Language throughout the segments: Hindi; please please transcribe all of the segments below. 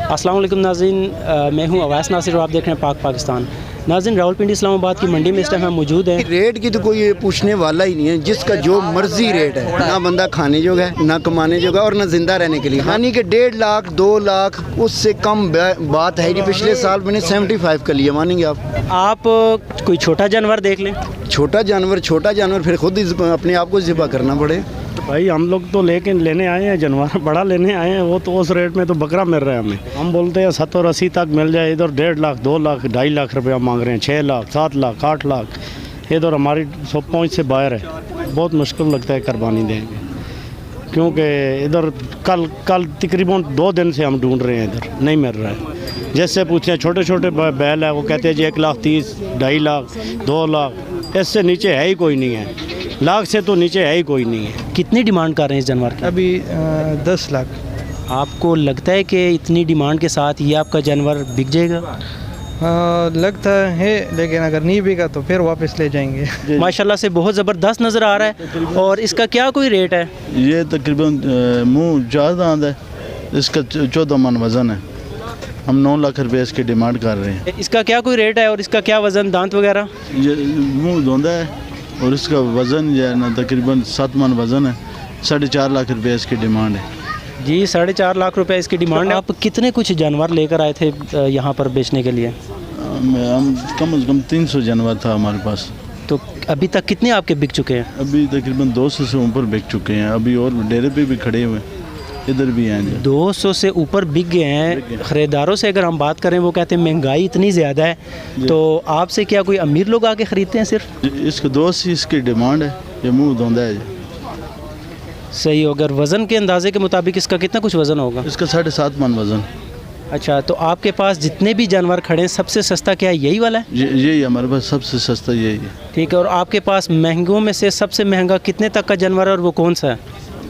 अस्सलाम वालेकुम नाज़रीन, मैं हूं अवैस नासिर और आप देख रहे हैं पाक पाकिस्तान। नाज़रीन, रावलपिंडी इस्लामाबाद की मंडी में इस टाइम हम मौजूद हैं। रेट की तो कोई पूछने वाला ही नहीं है, जिसका जो मर्जी रेट है, ना बंदा खाने जोगा है, ना कमाने जोगा और ना जिंदा रहने के लिए। यानी कि 1.5 लाख 2 लाख उससे कम बात है नहीं। पिछले साल मैंने 75 का लिया, मानेंगे आप कोई छोटा जानवर देख लें। छोटा जानवर फिर खुद ही अपने आप को ज़िबा करना पड़े। भाई हम लोग तो लेने आए हैं, जानवर बड़ा लेने आए हैं, वो तो उस रेट में तो बकरा मिल रहा है हमें। हम बोलते हैं 70-80 तक मिल जाए, इधर 1.5 लाख 2 लाख 2.5 लाख रुपया मांग रहे हैं, 6 लाख 7 लाख 8 लाख। इधर हमारी सब पहुँच से बाहर है, बहुत मुश्किल लगता है कुर्बानी देंगे, क्योंकि इधर कल तकरीबन 2 दिन से हम ढूंढ रहे हैं, इधर नहीं मिल रहा है। जैसे पूछते हैं छोटे छोटे बैल है, वो कहते हैं जी 1,30,000 2.5 लाख 2 लाख, इससे नीचे है ही कोई नहीं है, लाख से तो नीचे है ही कोई नहीं है। कितनी डिमांड कर रहे हैं इस जानवर की? अभी 10 लाख। आपको लगता है कि इतनी डिमांड के साथ ये आपका जानवर बिक जाएगा? लगता है, लेकिन अगर नहीं बिका तो फिर वापस ले जाएंगे। माशाल्लाह से बहुत ज़बरदस्त नज़र आ रहा है। और इसका क्या कोई रेट है? ये तकरीबन मुँह ज़्यादा आंदा है, इसका 14 मन वज़न है। हम 9 लाख रुपये इसकी डिमांड कर रहे हैं। इसका क्या कोई रेट है और इसका क्या वज़न, दांत वगैरह? ये मुँह धोंदा है और इसका वज़न जो है ना तकरीबन 7 मन वज़न है। 4.5 लाख रुपये इसकी डिमांड है जी। 4.5 लाख रुपए इसकी डिमांड है। आप कितने कुछ जानवर लेकर आए थे यहाँ पर बेचने के लिए? हम कम से कम 300 जानवर था हमारे पास। तो अभी तक कितने आपके बिक चुके हैं? अभी तकरीबन 200 से ऊपर बिक चुके हैं। अभी और डेरे पे भी खड़े हुए, इधर भी हैं। 200 से ऊपर बिक गए हैं। ख़रीदारों से अगर हम बात करें, वो कहते हैं महंगाई इतनी ज़्यादा है, तो आपसे क्या कोई अमीर लोग आके ख़रीदते हैं सिर्फ? इसको 280 इसकी डिमांड है। ये मुँह धोंदा है। सही। अगर वज़न के अंदाजे के मुताबिक इसका कितना कुछ वज़न होगा? इसका 7.5 मन वज़न। अच्छा, तो आपके पास जितने भी जानवर खड़े हैं, सबसे सस्ता क्या है? यही वाला है? यही हमारे पास सबसे सस्ता यही है। ठीक है। और आपके पास महंगों में से सबसे महंगा कितने तक का जानवर है और वो कौन सा है?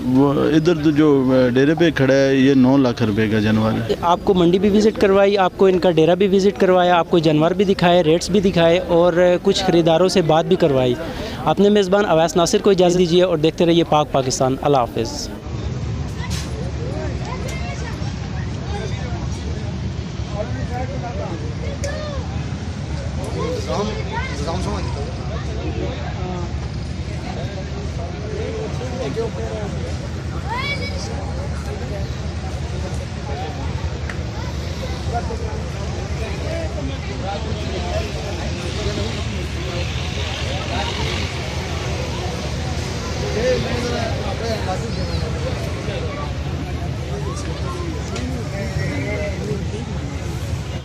वो इधर तो जो डेरे पे खड़ा है, ये 9 लाख रुपए का जानवर है। आपको मंडी भी विज़िट करवाई, आपको इनका डेरा भी विज़िट करवाया, आपको जानवर भी दिखाए, रेट्स भी दिखाए और कुछ ख़रीदारों से बात भी करवाई। अपने मेज़बान अवैस नासिर को इजाज़त दीजिए और देखते रहिए पाक पाकिस्तान। अल्लाह हाफ़िज़। Thank you.